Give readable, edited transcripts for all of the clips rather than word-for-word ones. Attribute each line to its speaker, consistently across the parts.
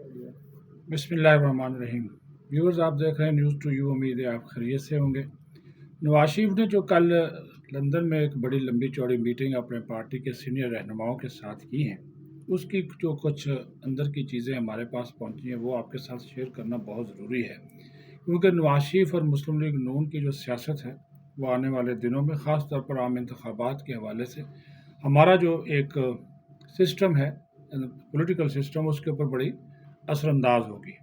Speaker 1: बिस्मिल्लाहिर्रहमानिर्रहीम। व्यूअर्स, आप देख रहे हैं न्यूज़ टू यू। उम्मीद है आप खैरियत से होंगे। नवाज शरीफ ने जो कल लंदन में एक बड़ी लंबी चौड़ी मीटिंग अपने पार्टी के सीनियर रहनुमाओं के साथ की है, उसकी जो कुछ अंदर की चीज़ें हमारे पास पहुंची हैं वो आपके साथ शेयर करना बहुत ज़रूरी है, क्योंकि नवाज शरीफ और मुस्लिम लीग नून की जो सियासत है वो आने वाले दिनों में ख़ास तौर पर आम इंतखाबात के हवाले से हमारा जो एक सिस्टम है, पॉलिटिकल सिस्टम, उसके ऊपर बड़ी असरअंदाज होगी।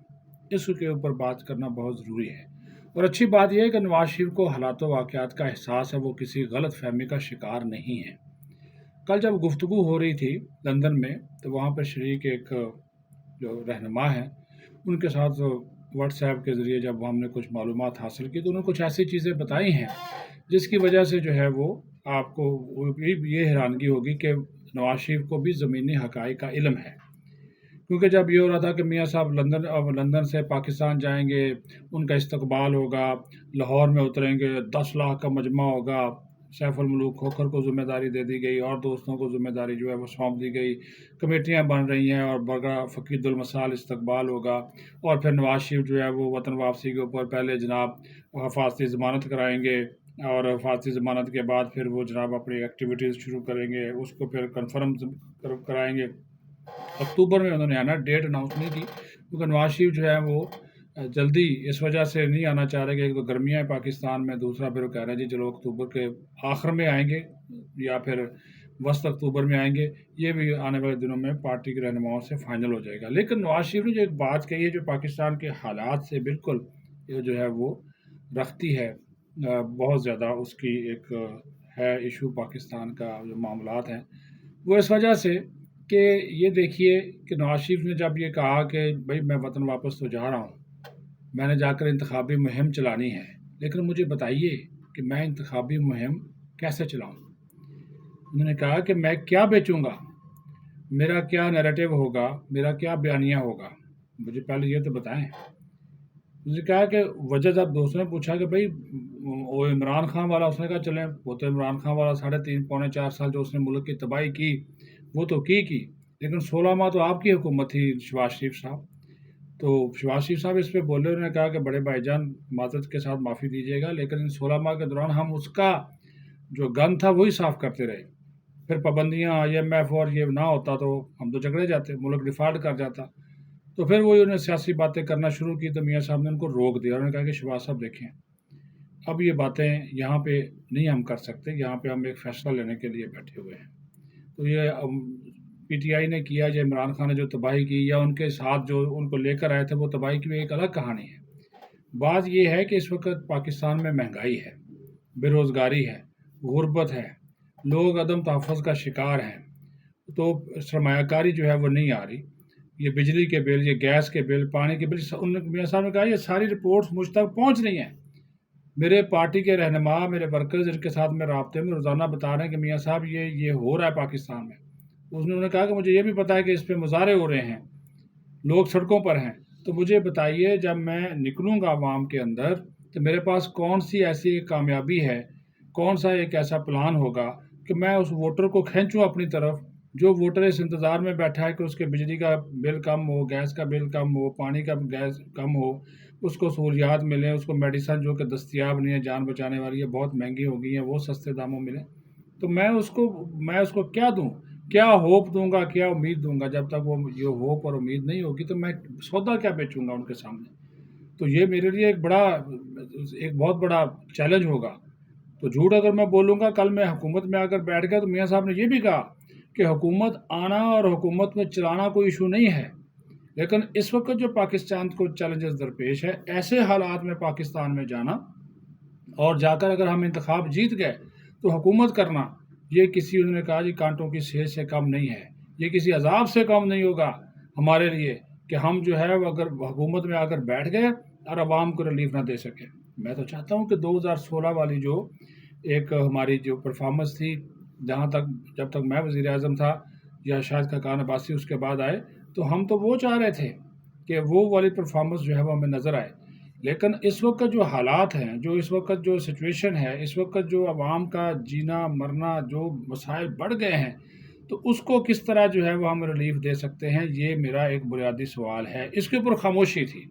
Speaker 1: इसके ऊपर बात करना बहुत ज़रूरी है। और अच्छी बात यह है कि नवाज शरीफ को हालात वाक़यात का एहसास है, वो किसी गलत फहमी का शिकार नहीं है। कल जब गुफ्तगू हो रही थी लंदन में, तो वहाँ पर शरीक एक जो रहनुमा है उनके साथ व्हाट्सएप के ज़रिए जब हमने कुछ मालूमात हासिल की, तो उन्होंने कुछ ऐसी चीज़ें बताई हैं जिसकी वजह से जो है वो आपको ये हैरानगी होगी कि नवाज शरीफ को भी ज़मीनी हक़ाइक़ का इल्म है। क्योंकि जब ये हो रहा था कि मियाँ साहब लंदन से पाकिस्तान जाएंगे, उनका इस्तकबाल होगा, लाहौर में उतरेंगे, 10 लाख का मजमा होगा, सैफ उल मुल्क खोखर को ज़िम्मेदारी दे दी गई और दोस्तों को ज़िम्मेदारी जो है वो सौंप दी गई, कमेटियाँ बन रही हैं और बड़ा फ़कीदुल मसाल इस्तकबाल होगा। और फिर नवाज शरीफ जो है वो वतन वापसी के ऊपर पहले जनाब हफाजती ज़मानत कराएंगे, और हफाजती ज़मानत के बाद फिर वो जनाब अपनी एक्टिविटीज़ शुरू करेंगे, उसको फिर कन्फर्म कराएंगे। अक्टूबर में उन्होंने आना, डेट अनाउंस नहीं की, क्योंकि नवाज शरीफ जो है वो जल्दी इस वजह से नहीं आना चाह रहे कि एक तो गर्मियाँ हैं पाकिस्तान में, दूसरा फिर वो कह रहे हैं जी चलो अक्टूबर के आखिर में आएंगे या फिर वस्त अक्टूबर में आएंगे। ये भी आने वाले दिनों में पार्टी के रहनुमाओं से फाइनल हो जाएगा। लेकिन नवाज शरीफ ने जो एक बात कही है जो पाकिस्तान के हालात से बिल्कुल ये जो है वो रखती है, बहुत ज़्यादा उसकी एक है इशू पाकिस्तान का जो मामलात हैं, वो इस वजह से कि ये देखिए कि नवाज शरीफ ने जब ये कहा कि भाई मैं वतन वापस तो जा रहा हूँ, मैंने जाकर इंतखाबी मुहिम चलानी है, लेकिन मुझे बताइए कि मैं इंतखाबी मुहिम कैसे चलाऊँ। उन्होंने कहा कि मैं क्या बेचूंगा, मेरा क्या नैरेटिव होगा, मेरा क्या बयानिया होगा, मुझे पहले ये तो बताएं। उसने कहा कि वजह, जब दोस्तों ने पूछा कि भाई वो इमरान खान वाला, उसने कहा चलें वो तो इमरान खान वाला 3.5 पौने 4 साल जो उसने मुल्क की तबाही की वो तो की, लेकिन 16 माह तो आपकी हुकूमत थी शहबाज शरीफ साहब। तो शहबाज शरीफ साहब इस पर बोले, उन्होंने कहा कि बड़े भाईजान माजरत के साथ माफ़ी दीजिएगा, लेकिन इन 16 माह के दौरान हम उसका जो गन था वही साफ़ करते रहे। फिर पाबंदियाँ, IMF और ये ना होता तो हम तो झगड़े जाते, मुल्क डिफ़ॉल्ट कर जाता। तो फिर वही उन्होंने सियासी बातें करना शुरू की, तो मियाँ साहब ने उनको रोक दिया। उन्होंने कहा कि शहबाज साहब देखें, अब ये बातें यहाँ पे नहीं हम कर सकते, यहाँ पे हम एक फ़ैसला लेने के लिए बैठे हुए हैं। तो ये PTI ने किया, या इमरान खान ने जो तबाही की, या उनके साथ जो उनको लेकर आए थे वो तबाही की, एक अलग कहानी है। बात ये है कि इस वक्त पाकिस्तान में महंगाई है, बेरोज़गारी है, गुर्बत है, लोग अदम तहफ़्फ़ुज़ का शिकार हैं, तो सरमायाकारी जो है वो नहीं आ रही। ये बिजली के बिल, ये गैस के बिल, पानी के बिल, उन मियाँ साहब ने कहा ये सारी रिपोर्ट्स मुझ तक पहुँच रही हैं। मेरे पार्टी के रहनुमा, मेरे वर्कर्स जिनके साथ में राब्ते में रोज़ाना बता रहे हैं कि मियाँ साहब ये हो रहा है पाकिस्तान में। उन्होंने कहा कि मुझे ये भी पता है कि इस पे मुज़ाहरे हो रहे हैं, लोग सड़कों पर हैं। तो मुझे बताइए, जब मैं निकलूँगा अवाम के अंदर, तो मेरे पास कौन-सी ऐसी कामयाबी है, कौन-सा एक ऐसा प्लान होगा कि मैं उस वोटर को खींचूँ अपनी तरफ, जो वोटर इस इंतज़ार में बैठा है कि उसके बिजली का बिल कम हो, गैस का बिल कम हो, पानी का गैस कम हो, उसको सहूलियात मिलें, उसको मेडिसिन जो कि दस्तयाब नहीं है, जान बचाने वाली है, बहुत महँगी हो गई हैं, वो सस्ते दामों मिलें। तो मैं उसको क्या दूँ? क्या होप दूँगा, क्या उम्मीद दूँगा? जब तक वो ये होप और उम्मीद नहीं होगी तो मैं सौदा क्या बेचूँगा उनके सामने? तो ये मेरे लिए एक बहुत बड़ा चैलेंज होगा। तो झूठ अगर मैं बोलूँगा, कल मैं हुकूमत में आकर बैठ गया, तो मियाँ साहब ने ये भी कहा कि हुकूमत आना और हुकूमत में चलाना कोई इशू नहीं है, लेकिन इस वक़्त जो पाकिस्तान को चैलेंजेस दरपेश है, ऐसे हालात में पाकिस्तान में जाना और जाकर अगर हम इंतखाब जीत गए तो हुकूमत करना, ये किसी, उन्होंने कहा जी, कांटों की सेज से कम नहीं है, ये किसी अजाब से कम नहीं होगा हमारे लिए कि हम जो है वो अगर हुकूमत में आकर बैठ गए और आवाम को रिलीफ ना दे सके। मैं तो चाहता हूँ कि 2016 वाली जो एक हमारी जो परफॉर्मेंस थी, जहाँ तक जब तक मैं वज़ीर आज़म था या शायद खकान अब्बासी उसके बाद आए, तो हम तो वो चाह रहे थे कि वो वाली परफॉर्मेंस जो है वो हमें नज़र आए। लेकिन इस वक्त जो हालात हैं, जो इस वक्त जो सिचुएशन है, इस वक्त जो आवाम का जीना मरना, जो मसाइल बढ़ गए हैं, تو اس کو کس طرح جو ہے وہ ہم ریلیف دے سکتے ہیں، یہ میرا ایک بنیادی سوال ہے۔ اس کے اوپر خاموشی تھی،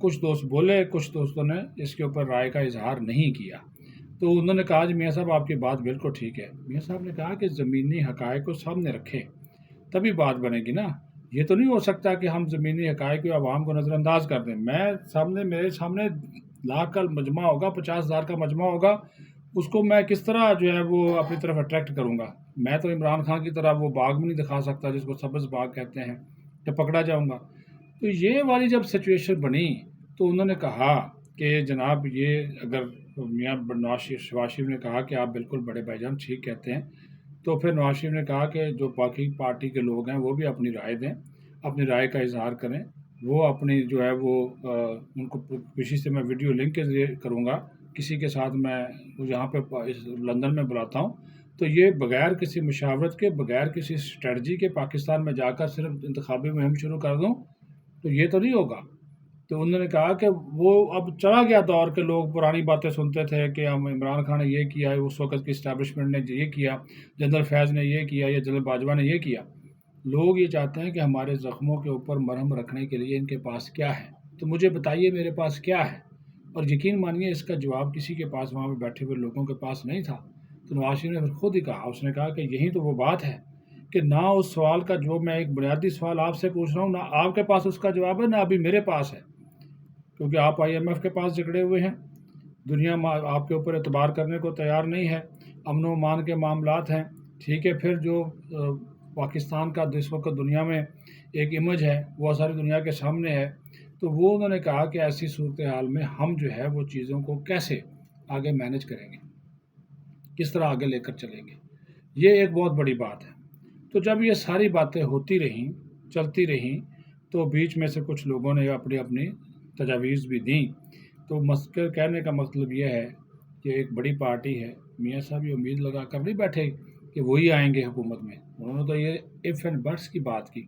Speaker 1: کچھ دوست بولے، کچھ دوستوں نے اس کے اوپر رائے کا اظہار نہیں کیا۔ تو انہوں نے کہا جی میاں صاحب آپ کی بات بالکل ٹھیک ہے۔ میاں صاحب نے کہا کہ زمینی حقائق کو سامنے رکھیں تبھی بات بنے گی نا، یہ تو نہیں ہو سکتا کہ ہم زمینی حقائق کو عوام کو نظر انداز کر دیں۔ میرے سامنے لاکھ کا مجمع ہوگا، 50,000 کا مجمع ہوگا، اس کو میں کس طرح جو ہے وہ اپنی طرف اٹریکٹ کروں گا؟ میں تو عمران خان کی طرح وہ باغ بھی نہیں دکھا سکتا جس کو سبز باغ کہتے ہیں، کہ پکڑا جاؤں گا۔ تو یہ والی جب سچویشن بنی تو انہوں نے کہا کہ جناب یہ اگر میاں نواز شریف نے کہا کہ آپ بالکل بڑے بھائی جان ٹھیک کہتے ہیں، تو پھر نواز شریف نے کہا کہ جو باقی پارٹی کے لوگ ہیں وہ بھی اپنی رائے دیں، اپنی رائے کا اظہار کریں، وہ اپنی جو ہے وہ ان کو کسی سے میں ویڈیو لنک کے ذریعے کروں گا، کسی کے ساتھ میں یہاں پہ لندن میں بلاتا ہوں، تو یہ بغیر کسی مشاورت کے، بغیر کسی اسٹریٹجی کے پاکستان میں جا کر صرف انتخابی مہم شروع کر دوں تو یہ تو نہیں ہوگا۔ تو انہوں نے کہا کہ وہ اب چلا گیا دور کے لوگ پرانی باتیں سنتے تھے کہ ہم عمران خان نے یہ کیا، اس وقت کی اسٹیبلشمنٹ نے یہ کیا، جنرل فیض نے یہ کیا یا جنرل باجوہ نے یہ کیا۔ لوگ یہ چاہتے ہیں کہ ہمارے زخموں کے اوپر مرہم رکھنے کے لیے ان کے پاس کیا ہے، تو مجھے بتائیے میرے پاس کیا ہے؟ اور یقین مانیے اس کا جواب کسی کے پاس وہاں پہ بیٹھے ہوئے لوگوں کے پاس نہیں تھا۔ تو نواز شریف نے پھر خود ہی کہا، اس نے کہا کہ یہی تو وہ بات ہے کہ نہ اس سوال کا جو میں ایک بنیادی سوال آپ سے پوچھ رہا ہوں، نہ آپ کے پاس اس کا جواب ہے، نہ ابھی میرے پاس ہے، کیونکہ آپ IMF کے پاس جکڑے ہوئے ہیں، دنیا آپ کے اوپر اعتبار کرنے کو تیار نہیں ہے، امن و امان کے معاملات ہیں، ٹھیک ہے۔ پھر جو پاکستان کا اس وقت دنیا میں ایک امیج ہے وہ ساری دنیا کے سامنے ہے، تو وہ انہوں نے کہا کہ ایسی صورتحال میں ہم جو ہے وہ چیزوں کو کیسے آگے مینج کریں گے، کس طرح آگے لے کر چلیں گے، یہ ایک بہت بڑی بات ہے۔ تو جب یہ ساری باتیں ہوتی رہیں، چلتی رہیں، تو بیچ میں سے کچھ لوگوں نے اپنی اپنی تجاویز بھی دیں۔ تو کہنے کا مطلب یہ ہے کہ ایک بڑی پارٹی ہے، میاں صاحب یہ امید لگا کر نہیں بیٹھے کہ وہی آئیں گے حکومت میں۔ انہوں نے تو یہ ایف اینڈ بٹس کی بات کی،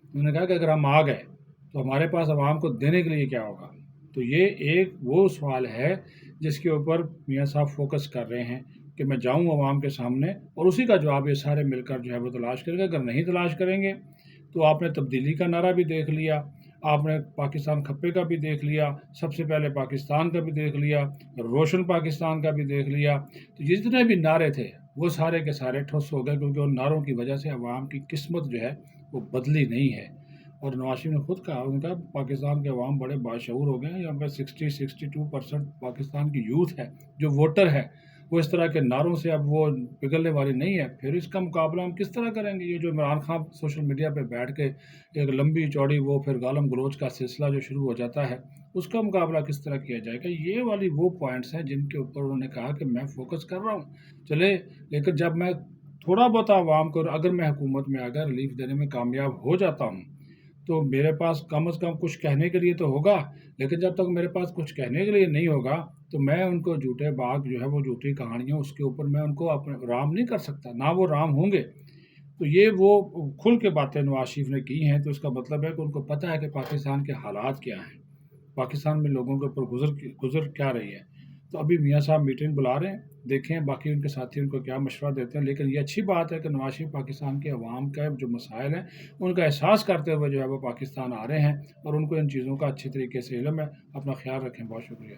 Speaker 1: انہوں نے کہا کہ اگر ہم آ گئے تو ہمارے پاس عوام کو دینے کے لیے کیا ہوگا۔ تو یہ ایک وہ سوال ہے جس کے اوپر میاں صاحب فوکس کر رہے ہیں کہ میں جاؤں عوام کے سامنے اور اسی کا جواب یہ سارے مل کر جو ہے وہ تلاش کریں گے۔ اگر نہیں تلاش کریں گے تو آپ نے تبدیلی کا نعرہ بھی دیکھ لیا، آپ نے پاکستان کھپے کا بھی دیکھ لیا، سب سے پہلے پاکستان کا بھی دیکھ لیا، روشن پاکستان کا بھی دیکھ لیا۔ تو جتنے بھی نعرے تھے وہ سارے کے سارے ٹھس ہو گئے، کیونکہ ان نعروں کی وجہ سے عوام کی قسمت جو ہے وہ بدلی نہیں ہے۔ اور نواز شریف نے خود کہا، ان کا پاکستان کے عوام بڑے باشعور ہو گئے ہیں، یہاں پہ 62% پاکستان کی یوتھ ہے جو ووٹر ہے، وہ اس طرح کے نعروں سے اب وہ پگھلنے والی نہیں ہے۔ پھر اس کا مقابلہ ہم کس طرح کریں گے؟ یہ جو عمران خان سوشل میڈیا پہ بیٹھ کے ایک لمبی چوڑی وہ پھر گالم گلوچ کا سلسلہ جو شروع ہو جاتا ہے، اس کا مقابلہ کس طرح کیا جائے گا؟ یہ والی وہ پوائنٹس ہیں جن کے اوپر انہوں نے کہا کہ میں فوکس کر رہا ہوں چلے، لیکن جب میں تھوڑا بہت عوام کو اگر میں حکومت میں اگر ریلیف دینے میں کامیاب ہو جاتا ہوں تو میرے پاس کم از کم کچھ کہنے کے لیے تو ہوگا، لیکن جب تک میرے پاس کچھ کہنے کے لیے نہیں ہوگا تو میں ان کو جھوٹے باغ جو ہے وہ جھوٹی کہانیاں اس کے اوپر میں ان کو رام نہیں کر سکتا، نہ وہ رام ہوں گے۔ تو یہ وہ کھل کے باتیں نواز شریف نے کی ہیں، تو اس کا مطلب ہے کہ ان کو پتہ ہے کہ پاکستان کے حالات کیا ہیں، پاکستان میں لوگوں کے اوپر گزر کیا رہی ہے۔ تو ابھی میاں صاحب میٹنگ بلا رہے ہیں، دیکھیں باقی ان کے ساتھی ان کو کیا مشورہ دیتے ہیں، لیکن یہ اچھی بات ہے کہ نواز شریف پاکستان کے عوام کا جو مسائل ہیں ان کا احساس کرتے ہوئے جو ہے وہ پاکستان آ رہے ہیں اور ان کو ان چیزوں کا اچھی طریقے سے علم ہے۔ اپنا خیال رکھیں، بہت شکریہ۔